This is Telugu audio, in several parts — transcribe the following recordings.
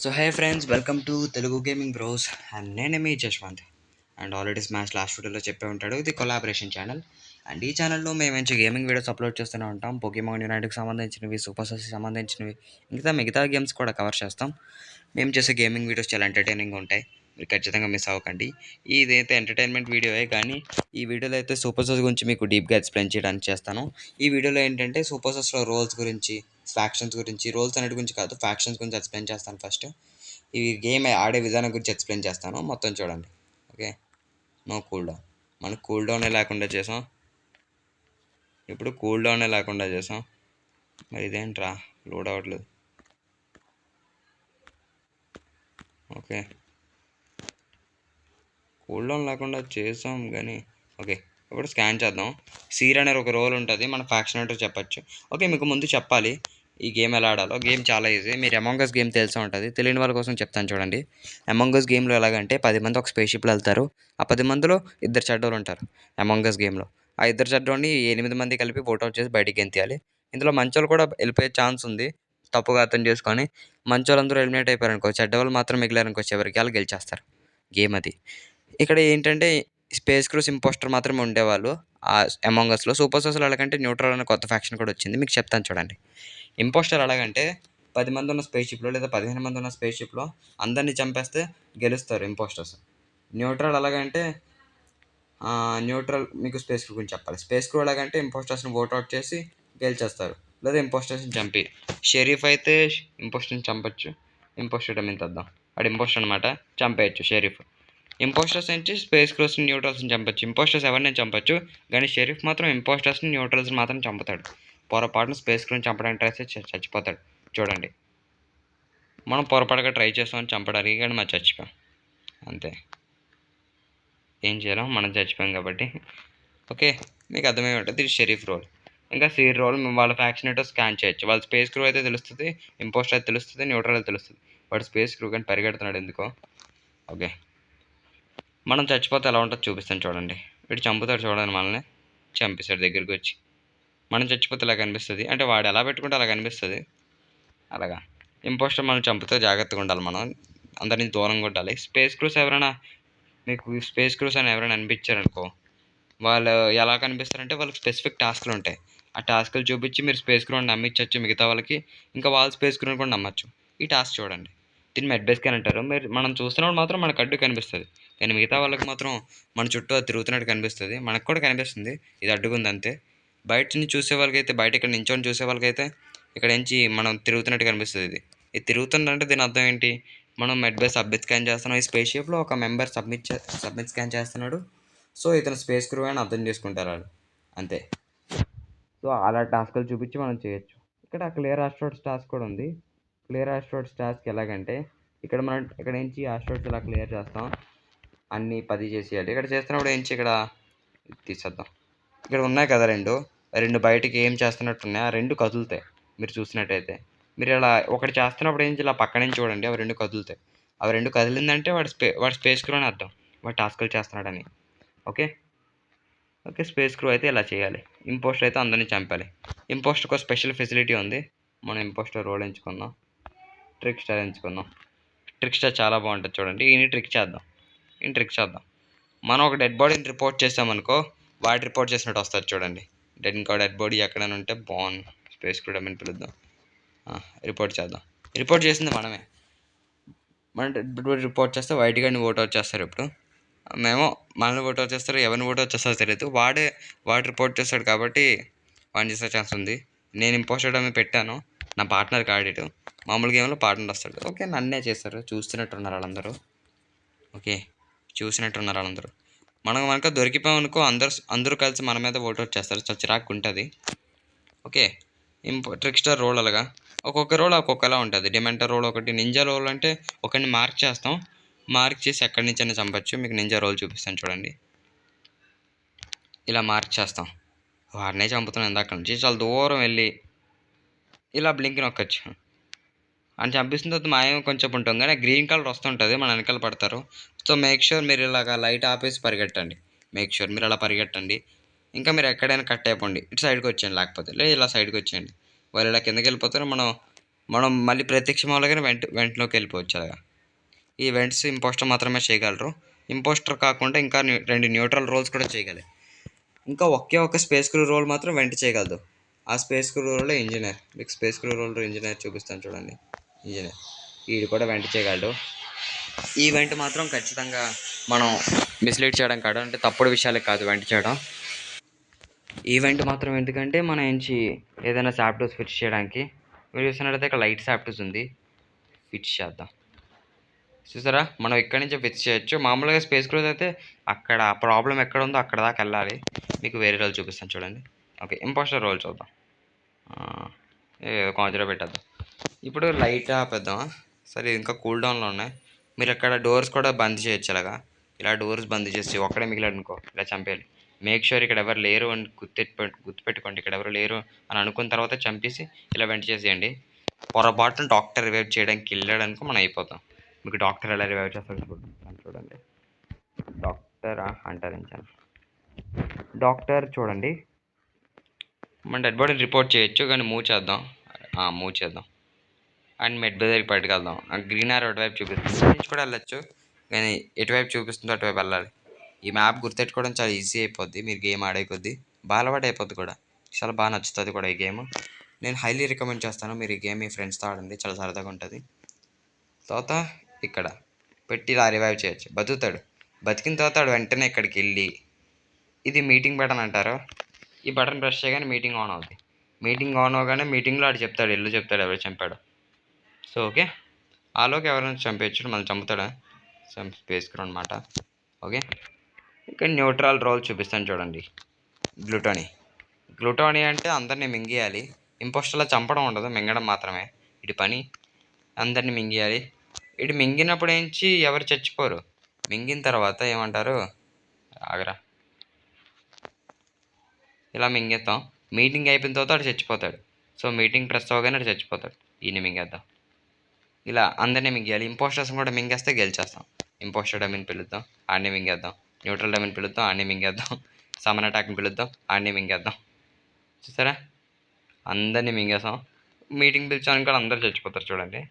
So hey friends, welcome to Telugu gaming bros. And నేనే మీ Jashwanth. And already Smash last వీడియోలో చెప్పే ఉంటాడు, ఇది కొలాబరేషన్ ఛానల్. అండ్ ఈ ఛానల్లో మేము మంచి గేమింగ్ వీడియోస్ అప్లోడ్ చేస్తూనే ఉంటాం. పోకీమాన్ యునైట్కి సంబంధించినవి, సూపర్ సస్కి సంబంధించినవి, మిగతా గేమ్స్ కూడా కవర్ చేస్తాం. మేము చేసే గేమింగ్ వీడియోస్ చాలా ఎంటర్టైనింగ్గా ఉంటాయి, మీరు ఖచ్చితంగా మిస్ అవ్వకండి. ఇదైతే ఎంటర్టైన్మెంట్ వీడియోయే, కానీ ఈ వీడియోలో అయితే సూపర్ సస్ గురించి మీకు డీప్గా ఎక్స్ప్లెయిన్ చేయడానికి చేస్తాను. ఈ వీడియోలో ఏంటంటే సూపర్ సస్లో రోల్స్ గురించి, ఫ్యాక్షన్స్ గురించి, రోల్స్ అన్నిటి గురించి కాదు, ఫ్యాక్షన్స్ గురించి ఎక్స్ప్లెయిన్ చేస్తాను. ఫస్ట్ ఈ గేమ్ ఆడే విధానం గురించి ఎక్స్ప్లెయిన్ చేస్తాను, మొత్తం చూడండి. Okay, no cool down. మనకు కూల్ డౌనే లేకుండా చేసాం. ఇప్పుడు కూల్ డౌనే లేకుండా చేసాం. మరి ఇదేంట్రా లోడ్ అవ్వట్లేదు. ఓకే, కూల్ డౌన్ లేకుండా చేసాం కానీ ఓకే. ఇప్పుడు స్కాన్ చేద్దాం. సీర్ అనే ఒక రోల్ ఉంటుంది, మన ఫ్యాక్షన్ అంటే చెప్పచ్చు. ఓకే, మీకు ముందు చెప్పాలి ఈ గేమ్ ఎలా ఆడాలో. గేమ్ చాలా ఈజీ. మీరు అమాంగ్ అస్ గేమ్ తెలిసే ఉంటుంది, తెలియని వాళ్ళ కోసం చెప్తాను చూడండి. అమాంగ్ అస్ గేమ్లో ఎలాగంటే 10 మంది ఒక స్పేస్ షిప్లో వెళ్తారు. ఆ 10 మందిలో ఇద్దరు చెడ్డోళ్ళు ఉంటారు అమాంగ్ అస్ గేమ్లో. ఆ ఇద్దరు చెడ్డోని 8 మంది కలిపి అవుట్ చేసి బయటికి గెంతేయాలి. ఇందులో మంచోళ్ళు కూడా వెళ్ళిపోయే ఛాన్స్ ఉంది, తప్పుగా అర్థం చేసుకొని. మంచోళ్ళందరూ ఎలిమినేట్ అయిపోయారనుకో, చెడ్డవాళ్ళు మాత్రం మిగిలారనుకో, చివరికి వాళ్ళు గెలిచేస్తారు. గేమ్ అది. ఇక్కడ ఏంటంటే స్పేస్ క్రూస్ ఇంపోస్టర్ మాత్రమే ఉండేవాళ్ళు ఆ అమాంగ్ అస్లో. సూపర్ సోర్స్లో ఎలాగంటే న్యూట్రల్ అనే కొత్త ఫ్యాక్షన్ కూడా వచ్చింది, మీకు చెప్తాను చూడండి. ఇంపోస్టర్ ఎలాగంటే 10 మంది ఉన్న స్పేస్ షిప్లో లేదా 15 మంది ఉన్న స్పేస్ షిప్లో అందరినీ చంపేస్తే గెలుస్తారు ఇంపోస్టర్స్. న్యూట్రల్ ఎలాగంటే న్యూట్రల్ మీకు స్పేస్ క్రూ గురించి చెప్పాలి. స్పేస్ క్రూ ఎలాగంటే ఇంపోస్టర్స్ని అవుట్ చేసి గెలిచేస్తారు, లేదా ఇంపోస్టర్స్ని చంపి. షెరీఫ్ అయితే ఇంపోస్టర్ని చంపచ్చు. ఇంపోస్టర్ డమ్మిని తెద్దాం, వాడు ఇంపోస్టర్ అనమాట, చంపేయచ్చు షెరీఫ్. ఇంపోస్టర్స్ నుంచి స్పేస్ క్రూస్ని న్యూట్రల్స్ని చంపచ్చు. ఇంపోస్టర్స్ ఎవరిని చంపచ్చు, కానీ షెరీఫ్ మాత్రం ఇంపోస్టర్స్ని న్యూట్రల్స్ని మాత్రం చంపుతాడు. పొరపాటున స్పేస్ క్రూని చంపడానికి ట్రై చేసి చచ్చిపోతాడు. చూడండి, మనం పొరపాటుగా ట్రై చేస్తామని చంపడానికి, కానీ మనం చచ్చిపోయాం అంతే. ఏం చేయలేం, మనం చచ్చిపోయాం కాబట్టి. ఓకే, మీకు అర్థమై ఉంటుంది ఇది షెరీఫ్ రోల్. ఇంకా సీర్ రోల్ వాళ్ళ ఫ్యాక్షన్ ఏంటో స్కాన్ చేయొచ్చు. వాళ్ళ స్పేస్ క్రూ అయితే తెలుస్తుంది, ఇంపోస్టర్ అయితే తెలుస్తుంది, న్యూట్రల్ అయితే తెలుస్తుంది. వాడు స్పేస్ క్రూ కానీ పరిగెడుతున్నాడు ఎందుకో. ఓకే, మనం చచ్చిపోతే ఎలా ఉంటుందో చూపిస్తాను చూడండి. వీడు చంపుతాడు చూడండి, మనల్ని చంపేస్తాడు దగ్గరికి వచ్చి. మనం చచ్చిపోతే ఇలా కనిపిస్తుంది, అంటే వాడు ఎలా పెట్టుకుంటే అలా కనిపిస్తుంది. అలాగా ఇంపోస్టర్ మనం చంపితే జాగ్రత్తగా ఉండాలి, మనం అందరినీ దూరంగా ఉండాలి. స్పేస్ క్రూస్ ఎవరైనా మీకు స్పేస్ క్రూస్ అని ఎవరైనా అనిపించారనుకో, వాళ్ళు ఎలా కనిపిస్తారంటే వాళ్ళకి స్పెసిఫిక్ టాస్క్లు ఉంటాయి. ఆ టాస్క్లు చూపించి మీరు స్పేస్ క్రూని నమ్మించవచ్చు మిగతా వాళ్ళకి, ఇంకా వాళ్ళ స్పేస్ క్రూని కూడా నమ్మచ్చు. ఈ టాస్క్ చూడండి, దీన్ని మెడ్ బేస్ స్కాన్ అంటారు. మనం చూస్తున్నప్పుడు మాత్రం మనకు అడ్డు కనిపిస్తుంది, కానీ మిగతా వాళ్ళకి మాత్రం మన చుట్టూ అది తిరుగుతున్నట్టు కనిపిస్తుంది. మనకు కూడా కనిపిస్తుంది ఇది అడ్డుకుంది అంతే. బయట నుంచి చూసే వాళ్ళకైతే, బయట ఇక్కడ నించొని చూసే వాళ్ళకైతే ఇక్కడ నుంచి మనం తిరుగుతున్నట్టు కనిపిస్తుంది. ఇది తిరుగుతుందంటే దీని అర్థం ఏంటి, మనం మెడ్ బై సబ్మిట్ స్కాన్ చేస్తున్నాం. ఈ స్పేస్ షిప్లో ఒక మెంబర్ సబ్మిట్ స్కాన్ చేస్తున్నాడు. సో ఇతను స్పేస్ క్రూ అని అర్థం చేసుకుంటారు వాళ్ళు, అంతే. సో అలా టాస్క్లు చూపించి మనం చేయొచ్చు. ఇక్కడ క్లియర్ ఆస్ట్రోడ్స్ టాస్క్ కూడా ఉంది. క్లియర్ ఆస్ట్రోడ్స్ టాస్క్ ఎలాగంటే ఇక్కడ నుంచి ఆస్ట్రోడ్స్ ఇలా క్లియర్ చేస్తాం, అన్నీ 10 చేసేయాలి. ఇక్కడ చేస్తున్నప్పుడు ఏంచి ఇక్కడ తీసేద్దాం. ఇక్కడ ఉన్నాయి కదా రెండు బయటికి ఏం చేస్తున్నట్టున్నాయి, ఆ రెండు కదులుతాయి. మీరు చూసినట్టయితే మీరు ఇలా ఒకటి చేస్తున్నప్పుడు ఏంచి ఇలా పక్క నుంచి చూడండి, అవి రెండు కదులుతాయి. అవి రెండు కదిలిందంటే వాడు స్పేస్ క్రూ అని అర్థం, వాడు టాస్క్లు చేస్తున్నాడని. ఓకే ఓకే, స్పేస్ క్రూ అయితే ఇలా చేయాలి. ఇంపోస్టర్ అయితే అందరినీ చంపాలి. ఇంపోస్టర్కి ఒక స్పెషల్ ఫెసిలిటీ ఉంది. మనం ఇంపోస్టర్ రోల్ ఎంచుకుందాం, ట్రిక్ స్టార్ ఎంచుకుందాం. ట్రిక్ స్టార్ చాలా బాగుంటుంది చూడండి. ఈయన ట్రిక్ చేద్దాం. మనం ఒక డెడ్ బాడీని రిపోర్ట్ చేసామనుకో, వాడు రిపోర్ట్ చేసినట్టు వస్తుంది చూడండి. డెడ్ బాడీ ఎక్కడైనా ఉంటే బాగుంది, స్పేస్ క్రూ డమ్మని పిలుద్దాం, రిపోర్ట్ చేద్దాం. రిపోర్ట్ చేసింది మనమే. మనం డెడ్ బాడీ రిపోర్ట్ చేస్తే వైట్ గారిని అవుట్ చేస్తారు. ఇప్పుడు మేము మనల్ని అవుట్ చేస్తారు, ఎవరిని అవుట్ చేస్తారో తెలియదు. వాడు రిపోర్ట్ చేస్తాడు కాబట్టి వాడిని చేసే ఛాన్స్ ఉంది. నేను ఇంపోస్టర్ డమ్మీ పెట్టాను, నా పార్ట్నర్ ఆడిటు. మామూలు గేమ్లో పార్ట్నర్ వస్తాడు. ఓకే, నన్నే చేస్తారు, చూస్తున్నట్టున్నారు వాళ్ళందరూ. ఓకే, చూసినట్టున్నారు వాళ్ళందరూ. మనకు దొరికిపోయామనుకో, అందరూ కలిసి మన మీద అవుట్ చేస్తారు, చిరాకు ఉంటుంది. ఓకే, ట్రిక్స్టర్ రోల్ అలాగా ఒక్కొక్క రోల్ ఒక్కొక్కలా ఉంటుంది. డిమెంటర్ రోల్ ఒకటి, నింజా రోల్ అంటే ఒకరిని మార్క్ చేస్తాం, మార్క్ చేసి ఎక్కడి నుంచి అయినా చంపచ్చు. మీకు నింజా రోల్ చూపిస్తాను చూడండి. ఇలా మార్క్ చేస్తాం, వాడినే చంపుతున్నాం ఇందాక నుంచి. చాలా దూరం వెళ్ళి ఇలా బ్లింక్ నొక్కచ్చు అని చంపిస్తున్న తర్వాత మాయం కొంచెం ఉంటాం, కానీ గ్రీన్ కలర్ వస్తుంటుంది, మన వెనకాల పడతారు. సో మేక్ షూర్ మీరు ఇలాగ లైట్ ఆపేసి పరిగెట్టండి. మీరు అలా పరిగెట్టండి. ఇంకా మీరు ఎక్కడైనా కట్ అయిపోండి, ఇటు సైడ్కి వచ్చేయండి, లేకపోతే ఇలా సైడ్కి వచ్చేయండి. వాళ్ళు ఇలా కిందకి వెళ్ళిపోతారు, మనం మనం మళ్ళీ ప్రత్యక్షం అవ్వగానే వెంటలోకి వెళ్ళిపోవచ్చు అలాగా. ఈ ఈవెంట్స్ ఇంపోస్టర్ మాత్రమే చేయగలరు. ఇంపోస్టర్ కాకుండా ఇంకా 2 న్యూట్రల్ రోల్స్ కూడా చేయగలరు. ఇంకా ఒకే ఒక స్పేస్ క్రూ రోల్ మాత్రం వెంట చేయగలదు. ఆ స్పేస్ క్రూ రోల్లో ఇంజనీర్. మీకు స్పేస్ క్రూ రోల్ ఇంజనీర్ చూపిస్తాను చూడండి. ఇంజనీర్ వీడు కూడా వెంట చేయగలడు. ఈ ఈవెంట్ మాత్రం ఖచ్చితంగా మనం మిస్లీడ్ చేయడం కాదు, అంటే తప్పుడు విషయాలే కాదు వెంట చేయడం. ఈవెంట్ మాత్రం ఎందుకంటే మన నుంచి ఏదైనా సాఫ్ట్వేర్ ఫిక్స్ చేయడానికి. మీరు చూసినట్లయితే ఇక్కడ లైట్ సాఫ్ట్వేర్స్ ఉంది, ఫిక్స్ చేద్దాం. చూసారా, మనం ఇక్కడి నుంచే ఫిక్స్ చేయొచ్చు. మామూలుగా స్పేస్ క్రూజ్ అయితే అక్కడ ప్రాబ్లం ఎక్కడ ఉందో అక్కడ దాకా వెళ్ళాలి. మీకు వేరే రోల్ చూపిస్తాను చూడండి. ఓకే, ఇంపోస్టర్ రోల్ చూద్దాం. కాన్సిడర్ పెట్టేద్దాం. ఇప్పుడు లైట్ ఆపేద్దామా? సరే, ఇంకా కూల్ డౌన్లో ఉన్నాయి. మీరు అక్కడ డోర్స్ కూడా బంద్ చేయొచ్చు. అలాగా ఇలా డోర్స్ బంద్ చేసి ఒక్కడే మిగిలాడు అనుకో, ఇలా చంపేయాలి. మేక్ షూర్ ఇక్కడ ఎవరు లేరు అని గుర్తుపెట్టుకోండి. ఇక్కడ ఎవరు లేరు అని అనుకున్న తర్వాత చంపేసి ఇలా వెంట చేసేయండి. పొరపాటున డాక్టర్ రివైవ్ చేయడానికి వెళ్ళాడనుకో మనం అయిపోతాం. మీకు డాక్టర్ ఎలా రివైవ్ చేస్తాడు చూడండి. డాక్టర్ అంటారు డాక్టర్ చూడండి. మన డెడ్ బాడీని రిపోర్ట్ చేయొచ్చు, కానీ మూవ్ చేద్దాం అండ్ మెడ్ దగ్గరికి పట్టుకెళ్దాం. గ్రీన్ ఆర్ అటువైపు చూపిస్తుంది, నుంచి కూడా వెళ్ళొచ్చు, కానీ ఎటువైపు చూపిస్తుందో అటువైపు వెళ్ళాలి. ఈ మ్యాప్ గుర్తెట్టుకోవడం చాలా ఈజీ అయిపోద్ది. మీరు గేమ్ ఆడే కొద్దీ బాగా అలవాటు అయిపోద్ది కూడా. చాలా బాగా నచ్చుతుంది కూడా ఈ గేమ్. నేను హైలీ రికమెండ్ చేస్తాను. మీరు ఈ గేమ్ మీ ఫ్రెండ్స్తో ఆడండి, చాలా సరదాగా ఉంటుంది. తర్వాత ఇక్కడ పెట్టి ఇలా రివైవ్ చేయొచ్చు. బతుకుతాడు. బతికిన తర్వాత వాడు వెంటనే ఇక్కడికి వెళ్ళి, ఇది మీటింగ్ బటన్ అంటారు. ఈ బటన్ ప్రెస్ చేయగానే మీటింగ్ ఆన్ అవుతుంది. మీటింగ్ ఆన్ అవగానే మీటింగ్లో ఆడు చెప్తాడు, ఎవరు చంపాడు. సో ఓకే, ఆలోకి ఎవరైనా చంపేయచ్చు, మళ్ళీ చంపుతాడా స్పేస్ క్రూ అనమాట. ఓకే, ఇక్కడ న్యూట్రల్ రోల్ చూపిస్తాను చూడండి. గ్లూటోనీ అంటే అందరినీ మింగేయాలి. ఇంపోస్టర్లో చంపడం ఉండదు, మింగడం మాత్రమే ఇటు పని. అందరినీ మింగేయాలి. ఇటు మింగినప్పుడు ఏంచి ఎవరు చచ్చిపోరు. మింగిన తర్వాత ఏమంటారు, ఆగరా, ఇలా మింగేస్తాం. మీటింగ్ అయిపోయిన తర్వాత వాడు చచ్చిపోతాడు. సో మీటింగ్ ప్రెస్ అవగానే వాడు చచ్చిపోతాడు. ఈయన మింగేద్దాం. ఇలా అందరినీ మింగేయాలి. ఇంపోస్టర్స్ కూడా మింగేస్తే గెలిచేస్తాం. ఇంపోస్టర్ డమిని పిలుద్దాం, ఆడిని మింగేద్దాం. న్యూట్రల్ డమిని పిలుద్దాం, ఆడిని మింగేద్దాం. సమన్ అటాక్ని పిలుద్దాం, ఆడిని మింగేద్దాం. చూసారా, అందరినీ మింగేసాం. మీటింగ్ పిలిచాను కూడా అందరు చచ్చిపోతారు చూడండి.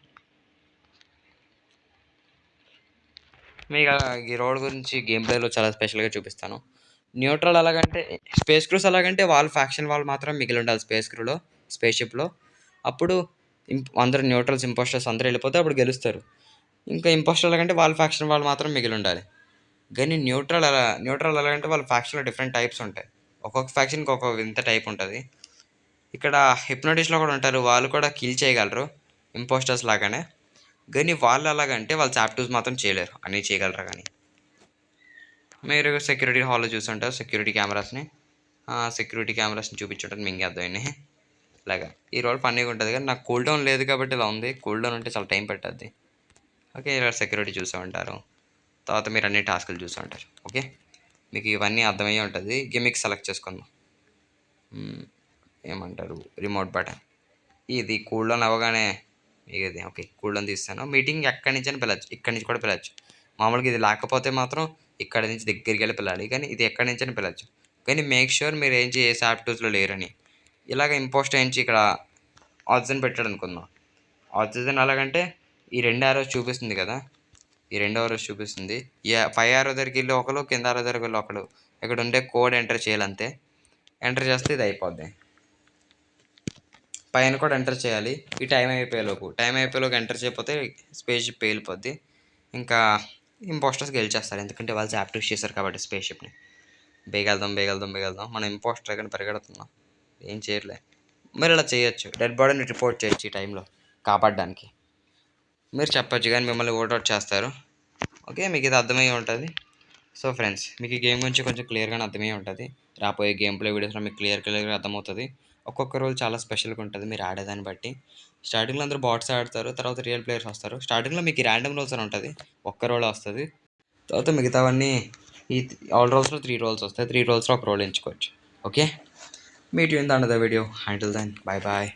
మీకు ఈ రోడ్ గురించి గేమ్ ప్లేలో చాలా స్పెషల్గా చూపిస్తాను. న్యూట్రల్ ఎలాగంటే, స్పేస్ క్రూస్ ఎలాగంటే వాళ్ళ ఫ్యాక్షన్ వాళ్ళు మాత్రం మిగిలి ఉండాలి స్పేస్ షిప్లో. అప్పుడు అందరూ న్యూట్రల్స్, ఇంపోస్టర్స్ అందరూ వెళ్ళిపోతే అప్పుడు గెలుస్తారు. ఇంకా ఇంపోస్టర్ ఎలాగంటే వాళ్ళ ఫ్యాక్షన్ వాళ్ళు మాత్రం మిగిలి ఉండాలి. కానీ న్యూట్రల్ ఎలాగంటే వాళ్ళ ఫ్యాక్షన్లో డిఫరెంట్ టైప్స్ ఉంటాయి. ఒక్కొక్క ఫ్యాక్షన్కి ఒక్కొక్క వింత టైప్ ఉంటుంది. ఇక్కడ హిప్నోటిస్ట్లో కూడా ఉంటారు, వాళ్ళు కూడా కిల్ చేయగలరు ఇంపోస్టర్స్ లాగానే. కానీ వాళ్ళు ఎలాగంటే వాళ్ళు చాప్టర్స్ మాత్రం చేయలేరు, అన్నీ చేయగలరు. కానీ మీరు సెక్యూరిటీ హాల్లో చూస్తుంటారు సెక్యూరిటీ కెమెరాస్ని చూపించుంటారు, మింగేద్దాం ఇన్ని. ఇలాగా ఈ రోల్ ఫన్నీగా ఉంటుంది. కానీ నాకు కూల్ డౌన్ లేదు కాబట్టి ఇలా ఉంది. కూల్ డౌన్ ఉంటే చాలా టైం పట్టుద్ది. ఓకే, ఇలా సెక్యూరిటీ చూస్తూ ఉంటారు. తర్వాత మీరు అన్ని టాస్కులు చూస్తూ ఉంటారు. ఓకే, మీకు ఇవన్నీ అర్థమయ్యే ఉంటుంది. గిమిక్ సెలెక్ట్ చేసుకుందాం. ఏమంటారు, రిమోట్ బటన్. ఇది కూల్ డౌన్ అవ్వగానే ఇది ఓకే, కూల్ డౌన్ తీస్తాను. మీటింగ్ ఎక్కడి నుంచి అని పిలవచ్చు, ఇక్కడి నుంచి కూడా పిలవచ్చు. మామూలుగా ఇది లేకపోతే మాత్రం ఇక్కడ నుంచి దగ్గరికి వెళ్ళి పిలాలి, కానీ ఇది ఎక్కడి నుంచి అని పిలవచ్చు. కానీ మేక్ షూర్ మీరు ఏంచి ఏ సాఫ్ట్వేర్స్లో లేరని. ఇలాగ ఇంపోస్ట్ ఏంచి ఇక్కడ ఆక్సిజన్ పెట్టాడు అనుకుందాం. ఆక్సిజన్ ఎలాగంటే ఈ 2 ఆరోస్ చూపిస్తుంది కదా, ఈ 2 ఆరోస్ చూపిస్తుంది. 5 ఆరో దగ్గరికి వెళ్ళి ఒకరు, కింద ఆరో దగ్గరికి వెళ్ళి ఒకరు. ఇక్కడ ఉండే కోడ్ ఎంటర్ చేయాలంతే. ఎంటర్ చేస్తే ఇది అయిపోద్ది. పైన కూడా ఎంటర్ చేయాలి. ఈ టైం అయిపోయేలోపు ఎంటర్ చేయకపోతే స్పేస్ షిప్ పేలిపోద్ది. ఇంకా ఇంపోస్టర్స్ గెలిచేస్తారు, ఎందుకంటే వాళ్ళు యాక్టివ్ చేశారు కాబట్టి స్పేస్ షిప్ని. బేగెళ్దాం. మనం ఇంపోస్టర్ కానీ పరిగెడుతున్నాం, ఏం చేయట్లే. మీరు ఇలా చేయొచ్చు, డెడ్ బాడీని రిపోర్ట్ చేయొచ్చు ఈ టైంలో కాపాడడానికి. మీరు చెప్పొచ్చు, కానీ మిమ్మల్ని ఓట్అవుట్ చేస్తారు. ఓకే, మీకు ఇది అర్థమయ్యే ఉంటుంది. సో ఫ్రెండ్స్, మీకు ఈ గేమ్ గురించి కొంచెం క్లియర్గానే అర్థమయ్యే ఉంటుంది. రాబోయే గేమ్ ప్లే వీడియోస్లో మీకు క్లియర్గా అర్థమవుతుంది. ఒక్కొక్క రోల్ చాలా స్పెషల్గా ఉంటుంది మీరు ఆడేదాన్ని బట్టి. స్టార్టింగ్లో అందరూ బాట్స్ ఆడతారు, తర్వాత రియల్ ప్లేయర్స్ వస్తారు. స్టార్టింగ్లో మీకు ర్యాండమ్ రోల్స్ అని ఉంటుంది, ఒక్క రోల్ వస్తుంది. తర్వాత మిగతావన్నీ ఈ ఆల్ రోల్స్లో 3 రోల్స్ వస్తాయి. 3 రోల్స్లో ఒక రోల్ ఎంచుకోవచ్చు. Okay, meet you in the another video. Until then, bye bye.